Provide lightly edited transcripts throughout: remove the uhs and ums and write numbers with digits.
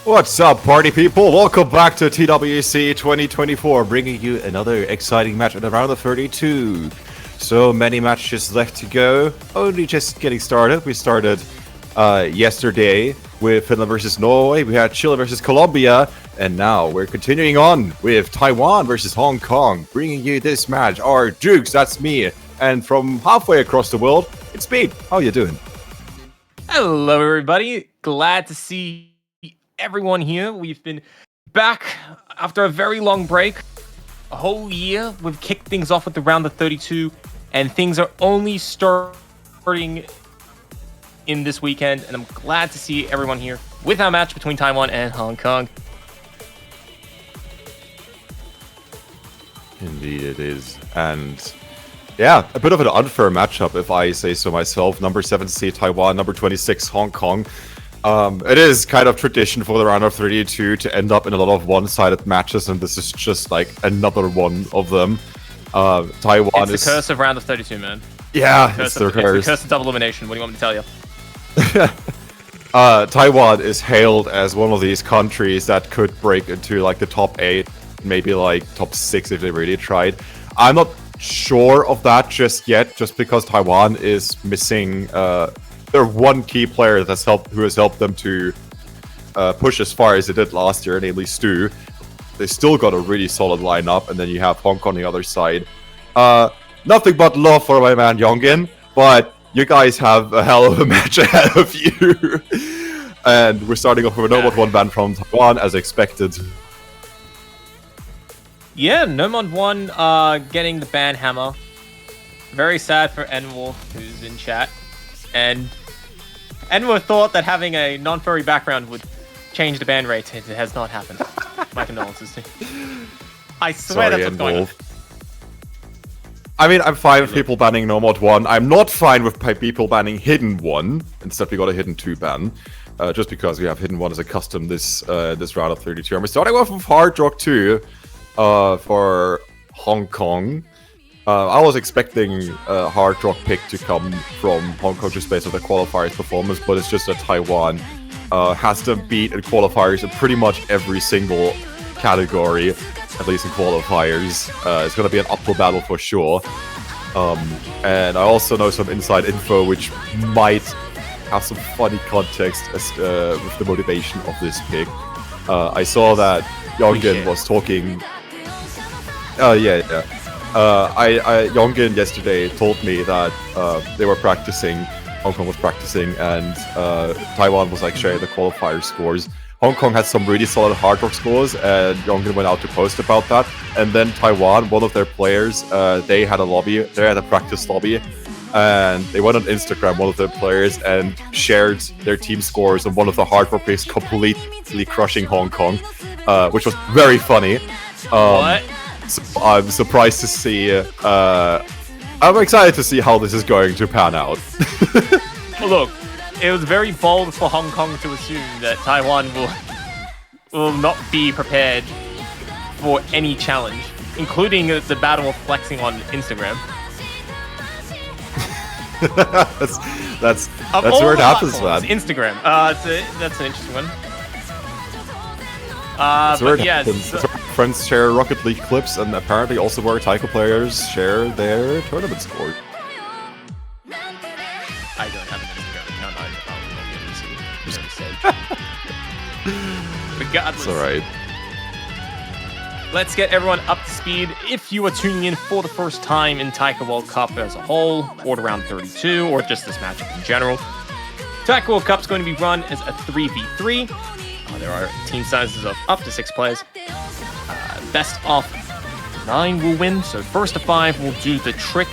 What's up, party people? Welcome back to TWC 2024, bringing you another exciting match at the round of 32. So many matches left to go, only just getting started. We started yesterday with Finland versus Norway, we had Chile versus Colombia, and now we're continuing on with Taiwan versus Hong Kong, bringing you this match. Our Dukes, that's me, and from halfway across the world, it's Pete. How you doing? Hello, everybody. Glad to see everyone here. We've been back after a very long break. A whole year. We've kicked things off with the round of 32, and things are only starting in this weekend, and I'm glad to see everyone here with our match between Taiwan and Hong Kong. Indeed it is. And yeah, a bit of an unfair matchup if I say so myself. Number 7 seed Taiwan, number 26 Hong Kong. It is kind of tradition for the round of 32 to end up in a lot of one-sided matches, and this is just like another one of them. Taiwan It's the curse of round of 32, man. Yeah, it's the curse. It's the curse of double elimination. What do you want me to tell you? Taiwan is hailed as one of these countries that could break into like the top 8, maybe like top 6 if they really tried. I'm not sure of that just yet, just because Taiwan is missing their one key player who has helped them to push as far as they did last year, namely Stu. They still got a really solid lineup, and then you have Hong Kong on the other side. Nothing but love for my man Yongin, but you guys have a hell of a match ahead of you. And we're starting off with a No-Mod 1 ban from Taiwan, as expected. Yeah, No-Mod 1 getting the ban hammer. Very sad for Enwolf, who's in chat. And Enwolf thought that having a non-furry background would change the ban rate. It has not happened. My condolences to you. I swear that's what's going on. I mean, I'm fine with people banning No-Mod 1. I'm not fine with people banning Hidden 1. Instead, we got a Hidden 2 ban. Just because we have Hidden 1 as a custom this round of 32. And we're starting off with Hard Rock 2 for Hong Kong. I was expecting a Hard Rock pick to come from Hong Kong just based on the qualifiers performance, but it's just that Taiwan has them beat in qualifiers in pretty much every single category, at least in qualifiers. It's going to be an uphill battle for sure. And I also know some inside info which might have some funny context as, with the motivation of this pick. I saw that Yongin was talking... Yongin yesterday told me that they were practicing, Hong Kong was practicing, and Taiwan was like sharing the qualifier scores. Hong Kong had some really solid Hard Rock scores, and Yongin went out to post about that. And then Taiwan, one of their players, they had a practice lobby, and they went on Instagram, one of their players, and shared their team scores on one of the Hard Rock picks, completely crushing Hong Kong, which was very funny. What? So I'm surprised to see. I'm excited to see how this is going to pan out. Well, look, it was very bold for Hong Kong to assume that Taiwan will not be prepared for any challenge, including the battle of flexing on Instagram. that's where it happens, man. Instagram. That's an interesting one. That's where it happens. That's where friends share Rocket League clips, and apparently also where taiko players share their tournament scores. I don't have an Instagram account. Regardless. It's alright. Let's get everyone up to speed. If you are tuning in for the first time in Taiko World Cup as a whole, or the round 32, or just this matchup in general, Taiko World Cup is going to be run as a 3v3. There are team sizes of up to 6 players. Best of 9 will win, so first to 5 will do the trick.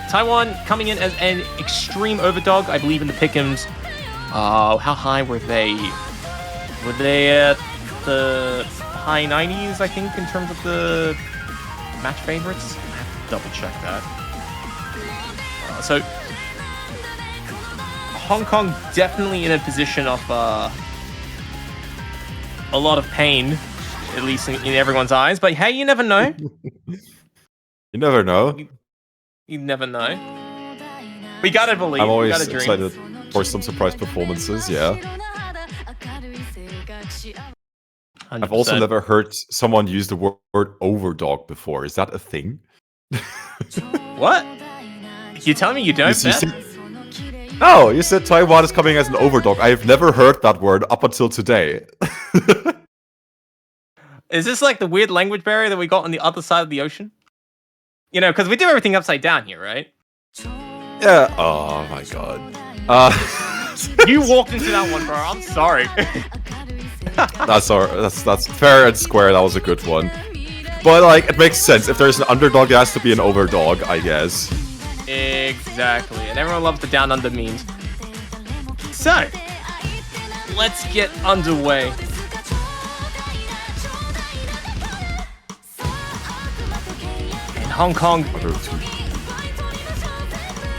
Taiwan coming in as an extreme overdog, I believe, in the pick'ems. How high were they? Were they at the high 90s, I think, in terms of the match favorites? I have to double check that. So Hong Kong definitely in a position of a lot of pain, at least in everyone's eyes. But hey, you never know. You never know. You never know. We gotta believe. I'm always we gotta dream. excited for some surprise performances, yeah. I've also never heard someone use the word overdog before. Is that a thing? What? You telling me you don't, Ben? No, you said Taiwan is coming as an overdog. I've never heard that word up until today. Is this like the weird language barrier that we got on the other side of the ocean? You know, because we do everything upside down here, right? Yeah. Oh my god. You walked into that one, bro. I'm sorry. That's fair and square. That was a good one. But like, it makes sense. If there's an underdog, there has to be an overdog, I guess. Exactly. And everyone loves the down under memes. So, let's get underway. In Hong Kong,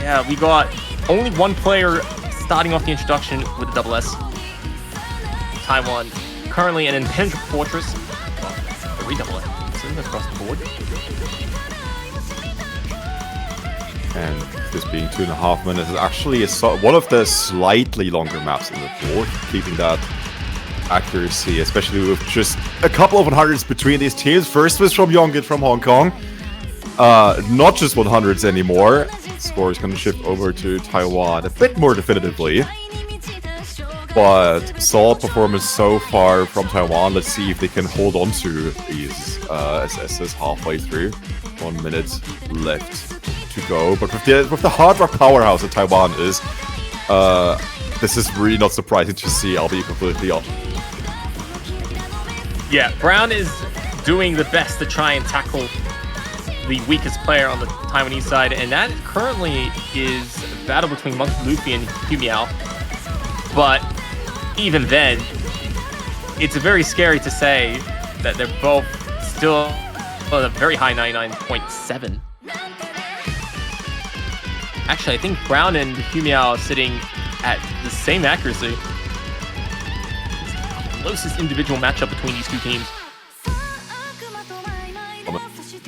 yeah, we got only one player starting off the introduction with a double S. Taiwan, currently an impenetrable fortress. Well, 3 double S across the board. And this being 2.5 minutes is actually one of the slightly longer maps in the board, keeping that accuracy, especially with just a couple of 100s between these teams. First was from Yonggit from Hong Kong. Not just 100s anymore. Score is going to shift over to Taiwan a bit more definitively. But solid performance so far from Taiwan. Let's see if they can hold on to these SSs halfway through. 1 minute left to go. But with the hard rock powerhouse that Taiwan is, this is really not surprising to see. I'll be completely honest. Yeah, Brown is doing the best to try and tackle the weakest player on the Taiwanese side, and that currently is a battle between Monk Luffy and Hu Miao. But even then, it's very scary to say that they're both still at a very high 99.7. Actually, I think Brown and Hu Miao are sitting at the same accuracy. It's the closest individual matchup between these two teams.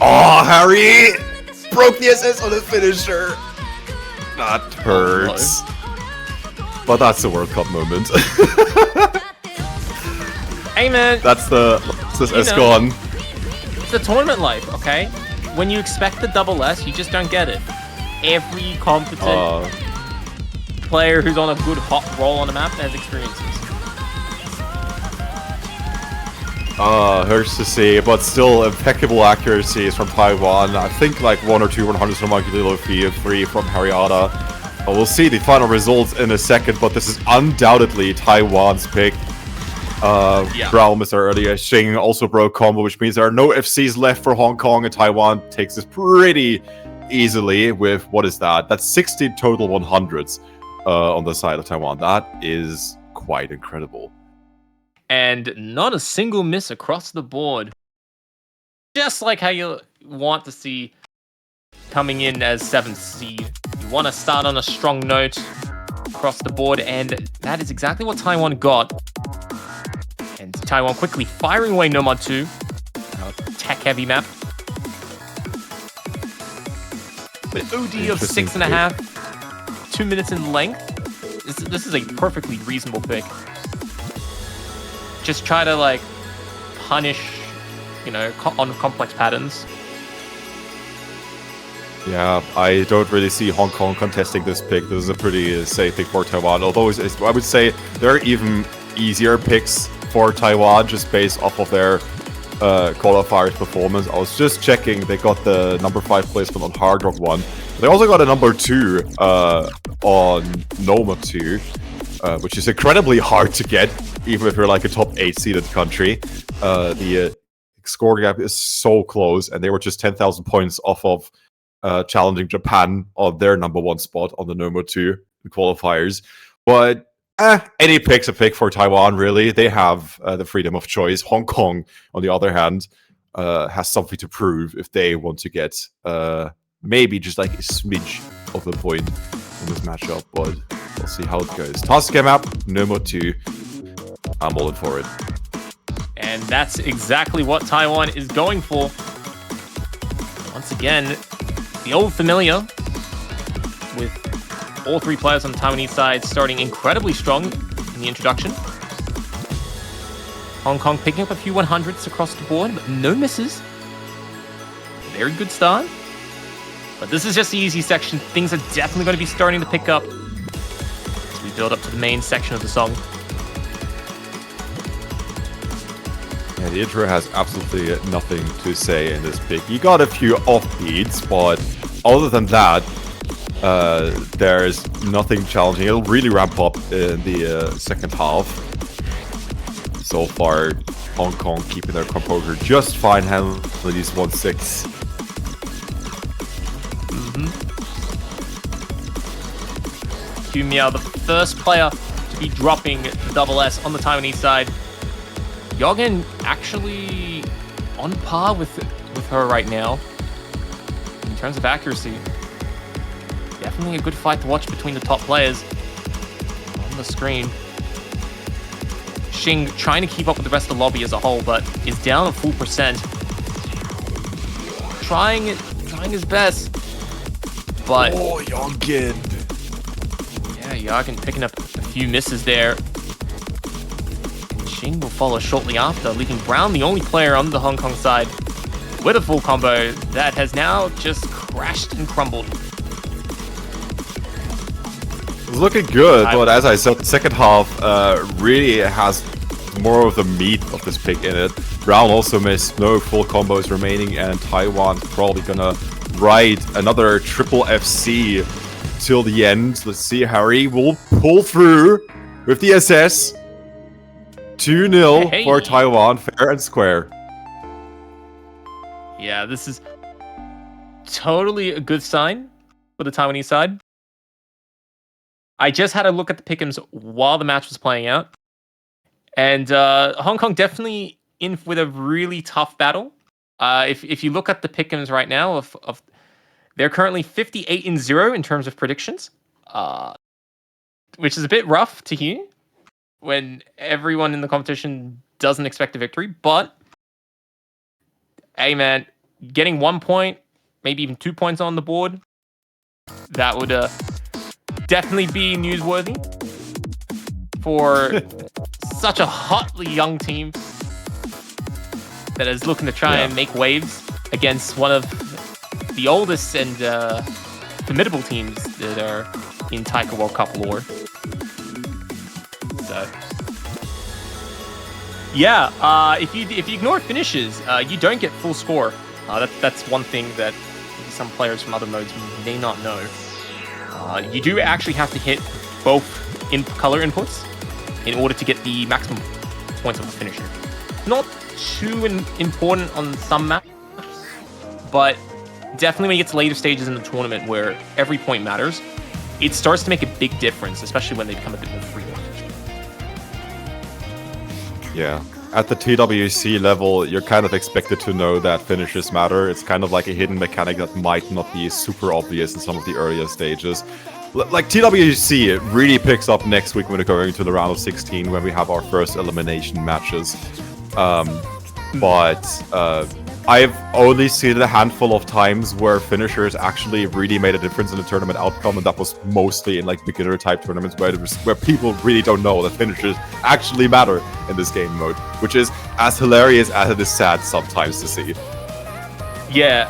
Oh, Harry! Broke the SS on the finisher! That hurts. But that's the World Cup moment. Hey man! That's S gone. It's the tournament life, okay? When you expect the double S, you just don't get it. Every competent player who's on a good hot roll on the map has experiences. Hurts to see, but still impeccable accuracies from Taiwan. I think like 1 or 2 100s from Monkey Luffy, 3 from Harriata. We'll see the final results in a second, but this is undoubtedly Taiwan's pick. Brown missed earlier. Xing also broke combo, which means there are no FCs left for Hong Kong, and Taiwan takes this pretty easily with, what is that? That's 60 total 100s on the side of Taiwan. That is quite incredible. And not a single miss across the board. Just like how you want to see coming in as 7th seed. You want to start on a strong note across the board, and that is exactly what Taiwan got. And Taiwan quickly firing away Nomad 2. Tech-heavy map. With OD of 6.5. 2 minutes in length. This is a perfectly reasonable pick. Just try to, like, punish, you know, on complex patterns. Yeah, I don't really see Hong Kong contesting this pick. This is a pretty safe pick for Taiwan. Although I would say there are even easier picks for Taiwan just based off of their qualifiers performance. I was just checking. They got the number 5 placement on Hard Rock 1. They also got a number 2 on Noma 2. Which is incredibly hard to get, even if you're like a top 8 seeded country. The score gap is so close, and they were just 10,000 points off of challenging Japan on their number 1 spot on the Noma 2 qualifiers. But any pick's a pick for Taiwan, really. They have the freedom of choice. Hong Kong, on the other hand, has something to prove if they want to get maybe just like a smidge of a point in this matchup, but we'll see how it goes. Task map, Noma 2. I'm all in for it. And that's exactly what Taiwan is going for. Once again, the old familiar, with all 3 players on the Taiwanese side starting incredibly strong in the introduction. Hong Kong picking up a few 100s across the board, but no misses. Very good start. But this is just the easy section. Things are definitely going to be starting to pick up as we build up to the main section of the song. Yeah, the intro has absolutely nothing to say in this pick. You got a few offbeats, but other than that, there's nothing challenging. It'll really ramp up in the second half. So far, Hong Kong keeping their composure just fine, handling these 1-6. Q Miao, the first player to be dropping the double S on the Taiwanese side. Yogen actually on par with her right now in terms of accuracy. Definitely a good fight to watch between the top players on the screen. Xing trying to keep up with the rest of the lobby as a whole, but is down a full percent. Trying his best, but oh, Yogen. Yeah, Yogen picking up a few misses there. Xing will follow shortly after, leaving Brown the only player on the Hong Kong side with a full combo that has now just crashed and crumbled. It's looking good, but as I said, the second half really has more of the meat of this pick in it. Brown also missed, no full combos remaining, and Taiwan's probably gonna ride another triple FC till the end. Let's see, Harry will pull through with the SS. 2-0 for Taiwan, fair and square. Yeah, this is totally a good sign for the Taiwanese side. I just had a look at the pick'ems while the match was playing out. And Hong Kong definitely in with a really tough battle. If you look at the pick'ems right now, they're currently 58-0 in terms of predictions, which is a bit rough to hear when everyone in the competition doesn't expect a victory. But, hey man, getting 1 point, maybe even 2 points on the board, that would definitely be newsworthy for such a hotly young team that is looking to try and make waves against one of the oldest and formidable teams that are in Taiko World Cup lore. So, yeah, if you ignore finishes, you don't get full score. That's one thing that some players from other modes may not know. You do actually have to hit both color inputs in order to get the maximum points of the finisher. Not too important on some maps, but definitely when you get to later stages in the tournament where every point matters, it starts to make a big difference, especially when they become a bit more freewheeling. Yeah. At the TWC level, you're kind of expected to know that finishes matter. It's kind of like a hidden mechanic that might not be super obvious in some of the earlier stages. Like TWC, it really picks up next week when we're going to the round of 16 when we have our first elimination matches. I've only seen it a handful of times where finishers actually really made a difference in the tournament outcome, and that was mostly in like beginner type tournaments where people really don't know that finishers actually matter in this game mode, which is as hilarious as it is sad sometimes to see. Yeah,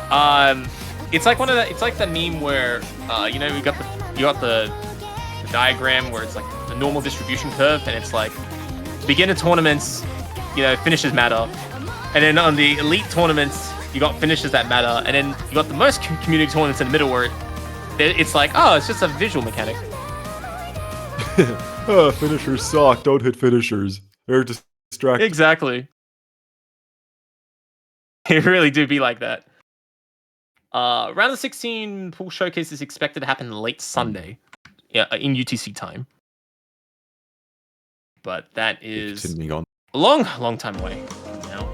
it's like it's like the meme where you got the diagram where it's like the normal distribution curve, and it's like beginner tournaments, finishes matter. And then on the elite tournaments, you got finishes that matter. And then you got the most community tournaments in the middle where it's like, oh, it's just a visual mechanic. Finishers suck. Don't hit finishers. They're distracting. Exactly. It really do be like that. Round of 16 pool showcase is expected to happen late Sunday, in UTC time. But that is a long time away now.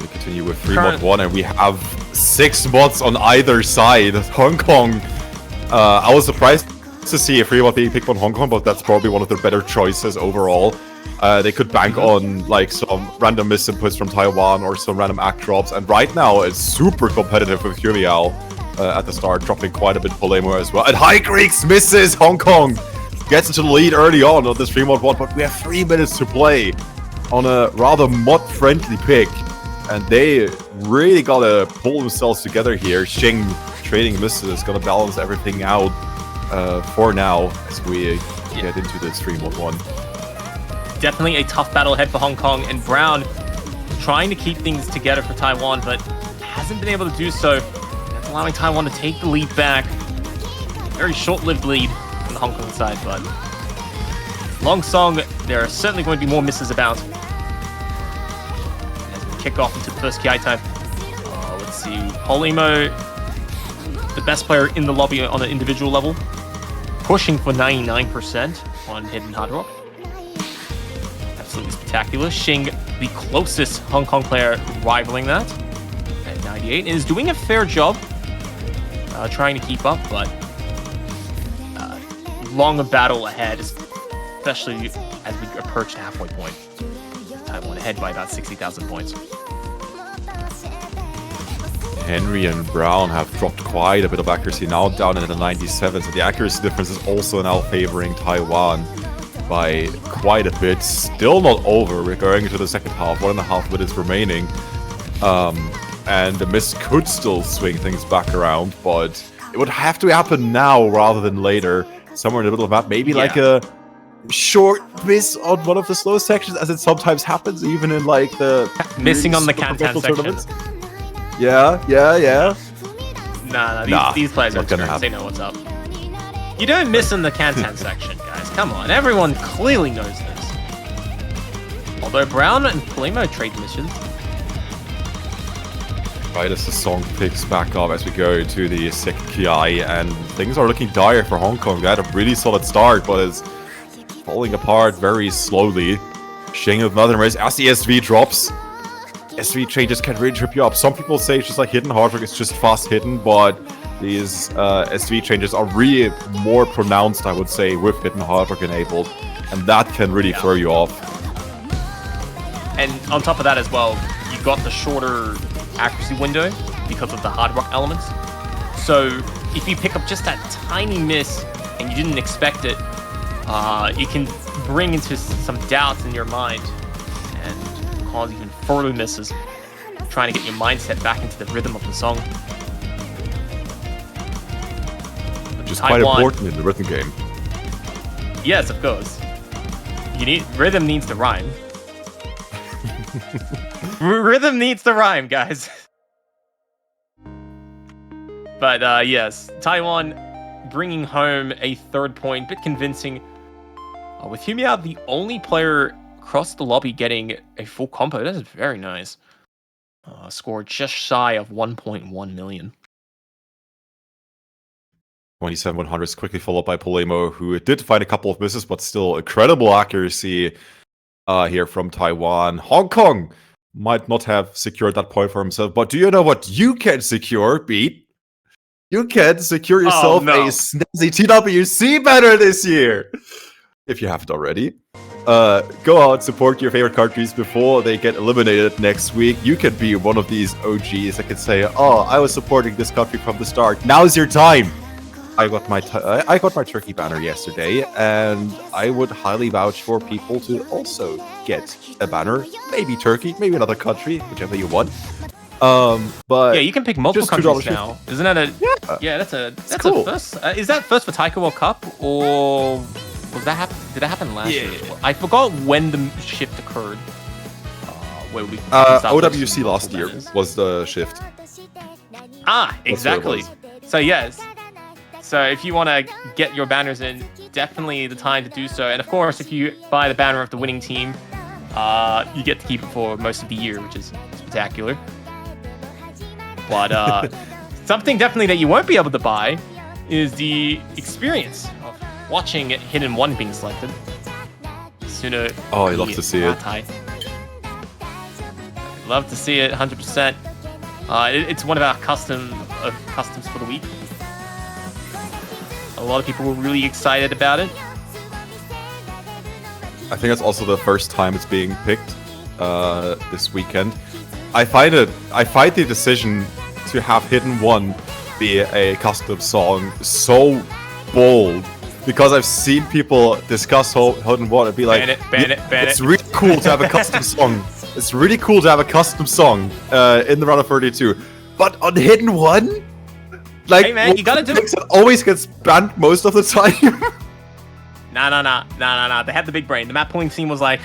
We continue with 3-1, and we have 6 mods on either side. Hong Kong. I was surprised to see a 3-1 being picked on Hong Kong, but that's probably one of their better choices overall. They could bank on like some random misinputs from Taiwan or some random act drops, and right now it's super competitive with Huriao at the start, dropping quite a bit Polemo as well. And High Greeks misses Hong Kong gets into the lead early on this 3-1-1, but we have 3 minutes to play on a rather mod-friendly pick. And they really gotta pull themselves together here. Xing trading misses, gonna balance everything out for now as we get into this 3-1-1. Definitely a tough battle ahead for Hong Kong, and Brown trying to keep things together for Taiwan, but hasn't been able to do so. That's allowing Taiwan to take the lead back. Very short-lived lead on the Hong Kong side, but Long Song, there are certainly going to be more misses about. As we kick off into the first KI time. Let's see, Polimo, the best player in the lobby on an individual level, pushing for 99% on Hidden Hard Rock. Absolutely spectacular. Xing, the closest Hong Kong player, rivaling that at 98, and is doing a fair job trying to keep up, but longer battle ahead, especially as we approach the halfway point. Taiwan ahead by about 60,000 points. Henry and Brown have dropped quite a bit of accuracy, now down in the 97, so the accuracy difference is also now favoring Taiwan by quite a bit. Still not over, we're going into the second half, 1.5 minutes remaining. And the miss could still swing things back around, but it would have to happen now rather than later. Somewhere in the middle of the map, maybe like a short miss on one of the slow sections, as it sometimes happens, even in like the missing on the Cantan section. Yeah. Nah, these players are turns. They know what's up. You don't miss in the Cantan section, guys. Come on, everyone clearly knows this. Although Brown and Polimo trade missions. Right as the song picks back up as we go to the second KI, and things are looking dire for Hong Kong. They had a really solid start, but it's falling apart very slowly. Xing with another race as the SV drops. SV changes can really trip you up. Some people say it's just like hidden hard rock, it's just fast hidden, but these SV changes are really more pronounced, I would say, with hidden hard rock enabled, and that can really throw you off. And on top of that as well, you got the shorter accuracy window because of the hard rock elements. So if you pick up just that tiny miss and you didn't expect it, it can bring into some doubts in your mind and cause even further misses, trying to get your mindset back into the rhythm of the song. Which is quite important in the rhythm game. Yes, of course. Rhythm needs to rhyme. Rhythm needs to rhyme, guys. But yes, Taiwan bringing home a third point, bit convincing. With Humia, the only player across the lobby getting a full compo. That is very nice. Scored just shy of 1.1 million. 27-100s quickly followed by Polemo, who did find a couple of misses, but still incredible accuracy here from Taiwan. Hong Kong might not have secured that point for himself, but do you know what you can secure, Beat? You can secure yourself a snazzy TWC banner this year! If you haven't already. Go out, support your favorite countries before they get eliminated next week. You can be one of these OGs that can say, oh, I was supporting this country from the start. Now's your time! I got my Turkey banner yesterday, and I would highly vouch for people to also get a banner. Maybe Turkey, maybe another country, whichever you want. But yeah, you can pick multiple countries now. Isn't that a that's cool. a first? Is that first for Taiko World Cup, or was that did that happen last year? I forgot when the shift occurred. Where we OWC last year was the shift. Ah, exactly. So yes. So if you want to get your banners in, definitely the time to do so. And of course, if you buy the banner of the winning team, you get to keep it for most of the year, which is spectacular. But something definitely that you won't be able to buy is the experience of watching Hidden 1 being selected. Sooner. Oh, I love to see it. Love to see it, 100%. It's one of our customs for the week. A lot of people were really excited about it. I think that's also the first time it's being picked this weekend. I find the decision to have Hidden 1 be a custom song so bold because I've seen people discuss Hidden One and be like, ban it. It's really cool to have a custom song. It's really cool to have a custom song in the round of 32. But on Hidden One, like, hey man, you gotta do it always gets banned most of the time. Nah. They had the big brain. The map pulling team was like,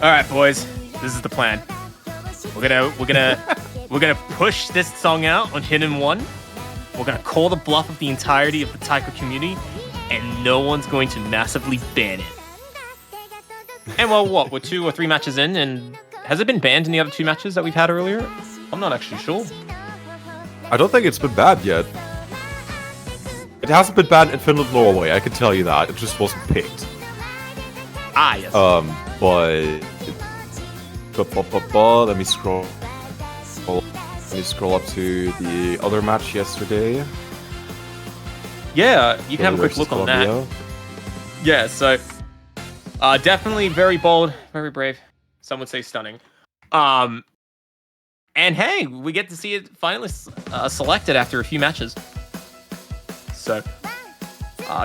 all right, boys, this is the plan. We're gonna push this song out on Hidden One. We're gonna call the bluff of the entirety of the taiko community, and no one's going to massively ban it. And well, what? We're 2 or 3 matches in, and has it been banned in the other 2 matches that we've had earlier? I'm not actually sure. I don't think it's been banned yet. It hasn't been banned in Finland, Norway. I can tell you that. It just wasn't picked. Ah, yes. Let me scroll. Let me scroll up to the other match yesterday. Yeah, you can have a quick look on that. Yeah, so definitely very bold, very brave. Some would say stunning. And hey, we get to see it finally selected after a few matches. So,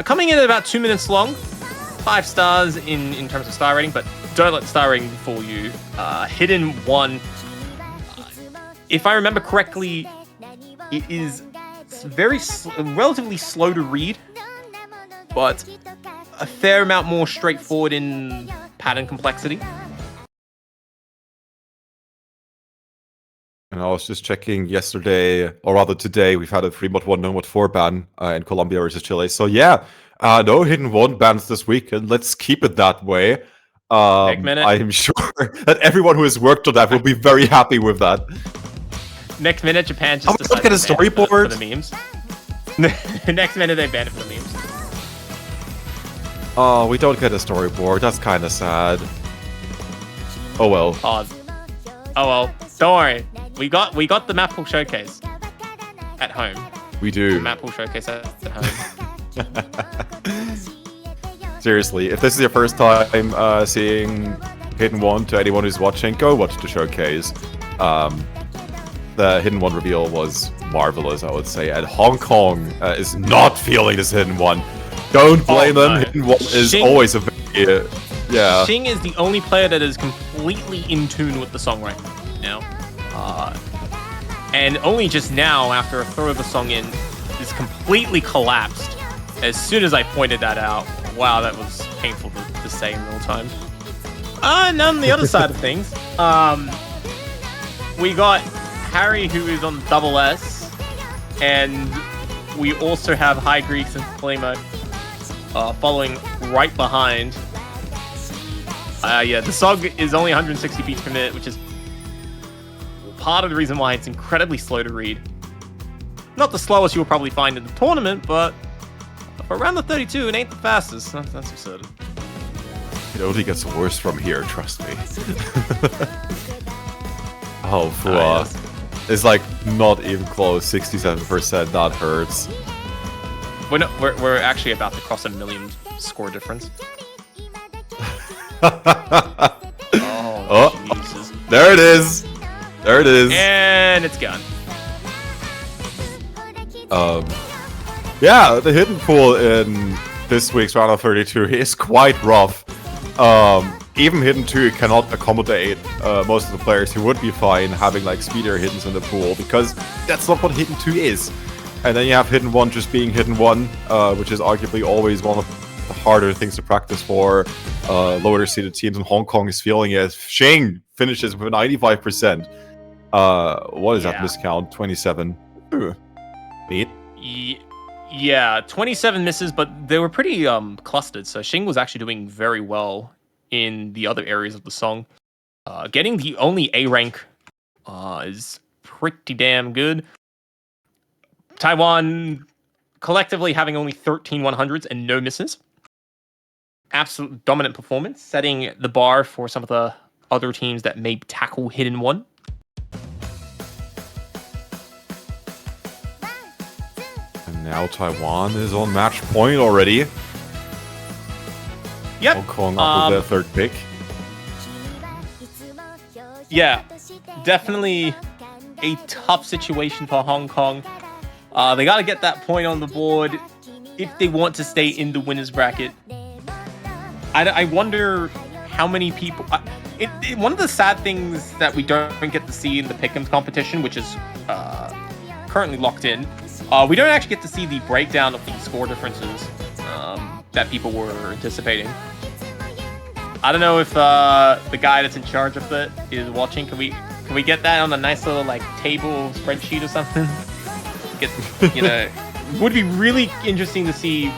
coming in at about 2 minutes long, 5 stars in terms of star rating, but don't let the star rating fool you. Hidden One, if I remember correctly, it is relatively slow to read, but a fair amount more straightforward in pattern complexity. And I was just checking yesterday, or rather today, we've had a 3.1 no mod 4 ban in Colombia versus Chile. So yeah, no Hidden One bans this week, and let's keep it that way. I'm sure that everyone who has worked on that will be very happy with that. Next minute, Japan just decided to get a storyboard for the memes. Next minute, they banned it for the memes. Oh, we don't get a storyboard. That's kind of sad. Oh well. Oh well. Don't worry. We got the map pool showcase at home. We do. The map pool showcase at home. Seriously, if this is your first time seeing Hidden One, to anyone who's watching, go watch the showcase. The Hidden One reveal was marvelous, I would say, and Hong Kong is not feeling this Hidden One. Don't blame them. Hidden One is always a very, yeah. Xing is the only player that is completely in tune with the song right now. And only just now, after a third of the song in, is completely collapsed. As soon as I pointed that out, wow, that was painful to say in real time. And on the other side of things, we got Harry, who is on double S, and we also have High Greeks and Flamo following right behind. Yeah, the song is only 160 beats per minute, which is part of the reason why it's incredibly slow to read. Not the slowest you'll probably find in the tournament, but for around the 32, it ain't the fastest. That's absurd. It only gets worse from here, trust me. Oh, Fua. Yes. It's like not even close, 67%, that hurts. We're actually about to cross 1 million score difference. Oh, Jesus. There it is! There it is! And it's gone. Yeah, the hidden pool in this week's round of 32 is quite rough. Even Hidden 2 cannot accommodate most of the players who would be fine having like speedier hiddens in the pool, because that's not what Hidden 2 is. And then you have Hidden 1 just being Hidden 1, which is arguably always one of the harder things to practice for lower seeded teams, and Hong Kong is feeling it. Xing finishes with 95%. What is that miscount? 27. Ooh. Neat. Yeah, 27 misses, but they were pretty clustered. So Xing was actually doing very well in the other areas of the song. Getting the only A rank is pretty damn good. Taiwan collectively having only 13 100s and no misses. Absolute dominant performance, setting the bar for some of the other teams that may tackle Hidden One. And now Taiwan is on match point already. Yep. Hong Kong up with their third pick. Yeah, definitely a tough situation for Hong Kong. They got to get that point on the board. if they want to stay in the winners bracket. I wonder how many people. One of the sad things that we don't get to see in the Pick'ems competition, which is currently locked in, we don't actually get to see the breakdown of the score differences that people were anticipating. I don't know if the guy that's in charge of it is watching. Can we get that on a nice little like table spreadsheet or something? Would be really interesting to see,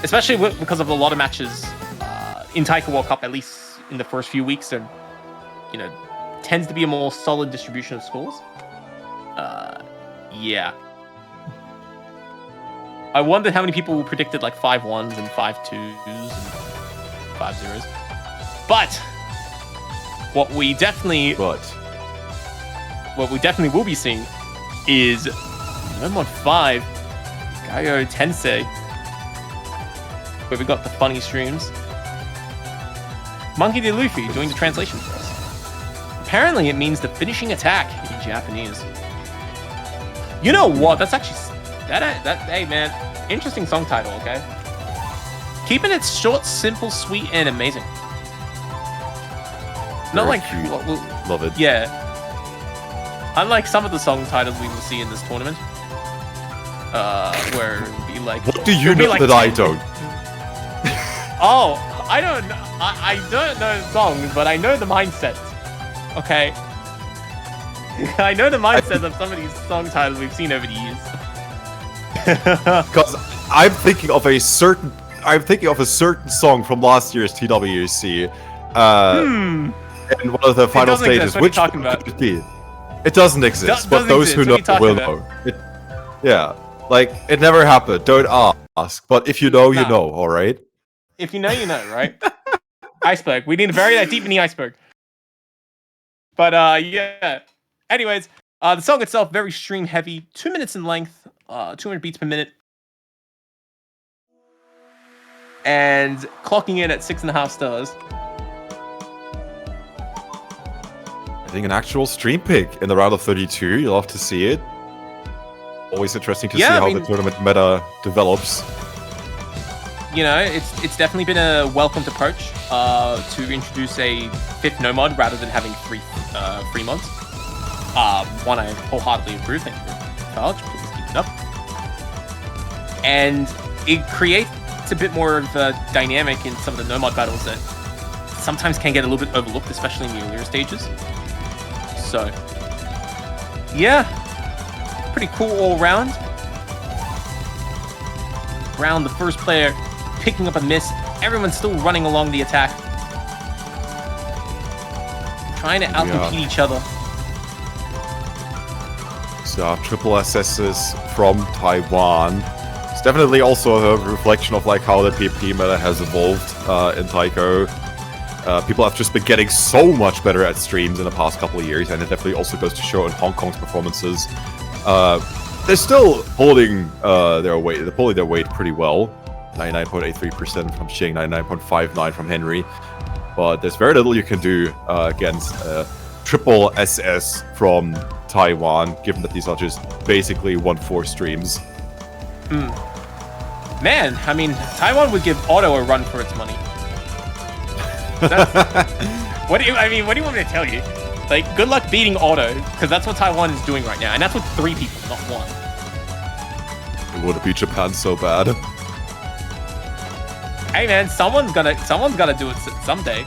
especially because of a lot of matches in Taiko World Cup, at least in the first few weeks, and tends to be a more solid distribution of scores. Yeah. I wonder how many people predicted like 5-1s and 5-2s and 5-0s. But what we definitely will be seeing is Nomod 5, Gaio Tensei, where we got the funny streams. Monkey D. Luffy doing the translation for us. Apparently it means the finishing attack in Japanese. You know what? That's actually hey man, interesting song title, okay? Keeping it short, simple, sweet, and amazing. Not like love it. Yeah. Unlike some of the song titles we will see in this tournament, where it'd be like. What do you know like that I don't? Oh, I don't know. I don't know the songs, but I know the mindset. Okay. I know the mindset of some of these song titles we've seen over the years. Because I'm thinking of a certain song from last year's TWC. In one of the final stages, which one could it be? It doesn't exist, but those who know will know. It never happened. Don't ask. But if you know, you know. All right. If you know, you know, right? Iceberg. We need to bury that deep in the iceberg. But yeah. Anyways, the song itself very stream heavy, 2 minutes in length, 200 beats per minute, and clocking in at 6.5 stars. I think an actual stream pick in the round of 32. You'll have to see it. Always interesting to see how the tournament meta develops. It's definitely been a welcomed approach to introduce a 5th no mod rather than having three mods. One I wholeheartedly approve. Thank you, Charge. Please keep it up. And it creates a bit more of a dynamic in some of the no mod battles that sometimes can get a little bit overlooked, especially in the earlier stages. So, yeah, pretty cool all round. The first player picking up a miss. Everyone's still running along the attack, trying to outcompete each other. So triple SSs from Taiwan. It's definitely also a reflection of like how the PP meta has evolved in Taiko. People have just been getting so much better at streams in the past couple of years, and it definitely also goes to show in Hong Kong's performances. They're still holding their weight. They're pulling their weight pretty well. 99.83% from Xing, 99.59% from Henry. But there's very little you can do against triple SS from Taiwan, given that these are just basically 1-4 streams. Man, I mean, Taiwan would give Auto a run for its money. What do you want me to tell you? Like, good luck beating Auto, because that's what Taiwan is doing right now, and that's with 3 people, not 1. It wouldn't beat Japan so bad. Hey man, someone's gotta do it someday.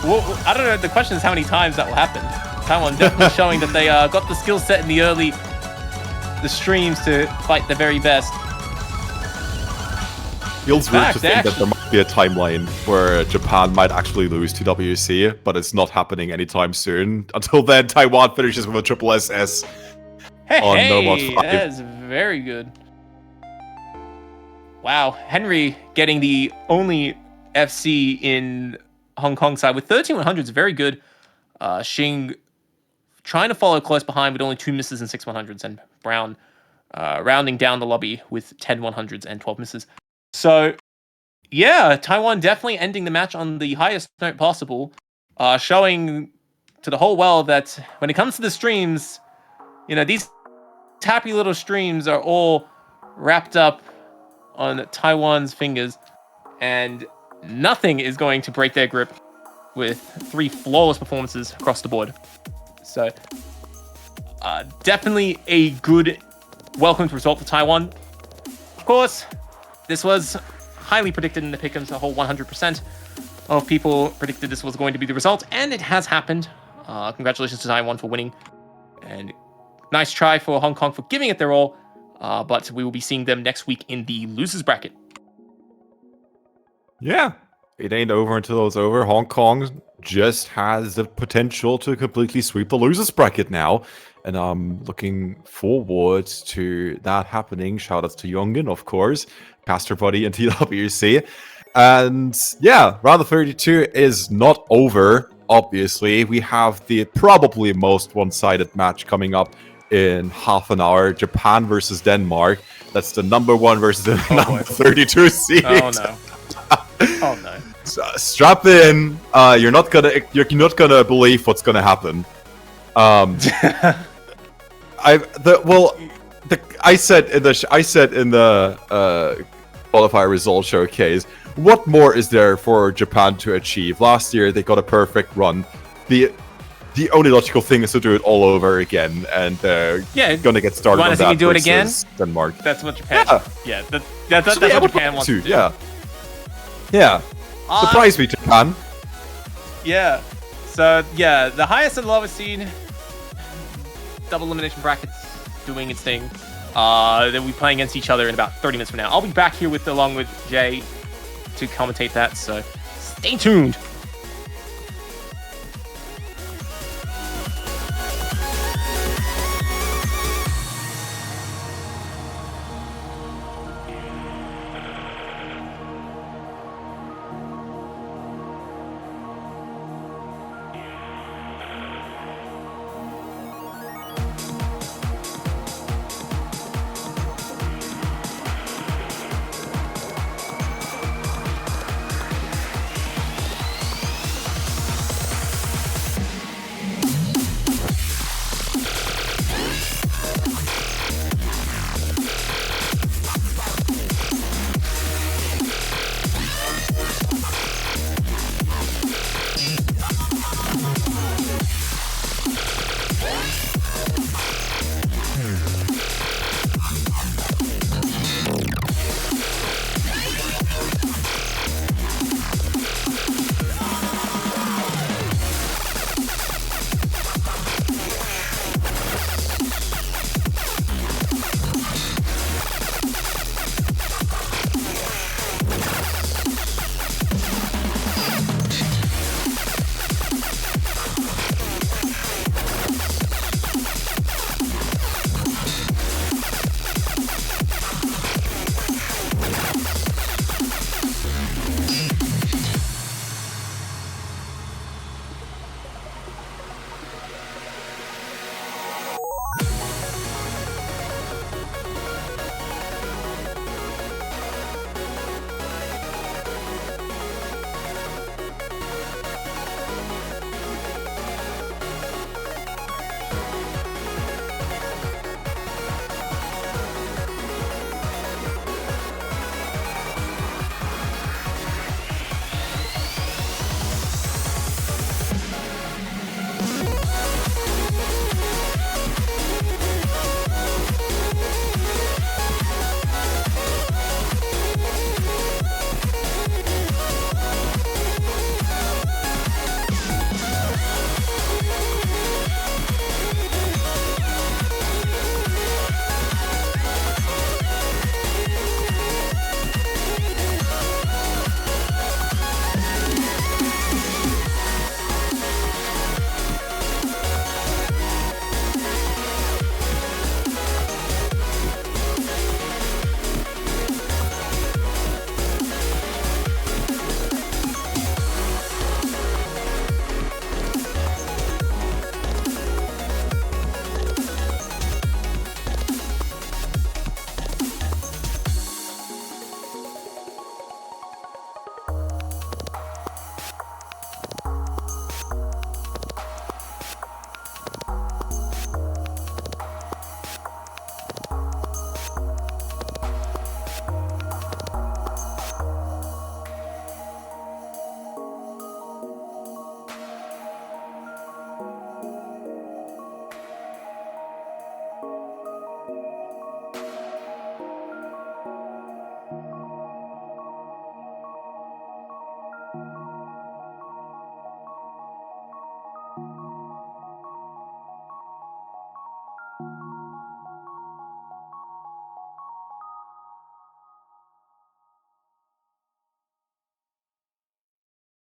Well, I don't know. The question is how many times that will happen. Taiwan definitely showing that they got the skill set in the streams to fight the very best. Feels weird to think that there might be a timeline where Japan might actually lose to WC, but it's not happening anytime soon. Until then, Taiwan finishes with a triple SS on No Mod 5. That is very good. Wow, Henry getting the only FC in Hong Kong side with 13-100 is very good. Xing trying to follow close behind with only 2 misses and 6 100s, and Brown rounding down the lobby with 10 100s and 12 misses. So, yeah, Taiwan definitely ending the match on the highest note possible, showing to the whole world that when it comes to the streams, these happy little streams are all wrapped up on Taiwan's fingers, and nothing is going to break their grip with 3 flawless performances across the board. So, definitely a good welcomed result for Taiwan. Of course, this was highly predicted in the pick'ems. A whole 100% of people predicted this was going to be the result, and it has happened. Congratulations to Taiwan for winning, and nice try for Hong Kong for giving it their all. But we will be seeing them next week in the losers bracket. Yeah, it ain't over until it's over. Hong Kong just has the potential to completely sweep the losers bracket now. And I'm looking forward to that happening. Shoutouts to Youngin, of course, Pastor Buddy and TWC. And yeah, round of 32 is not over, obviously. We have the probably most one-sided match coming up in half an hour. Japan versus Denmark. That's the number 1 versus the number 32 seed. Oh no. Oh no. So, strap in. You're not gonna believe what's gonna happen. I said in the qualifier result showcase, what more is there for Japan to achieve? Last year they got a perfect run. The only logical thing is to do it all over again, and they're gonna get started on that. Want to see me do it again? Denmark. That's what Japan. Yeah, that's what Japan wants to do. Yeah. Surprise me, Japan. Yeah. So yeah, the highest and lowest seed, double elimination brackets, doing its thing. Then we playing against each other in about 30 minutes from now. I'll be back here along with Jay to commentate that. So stay tuned.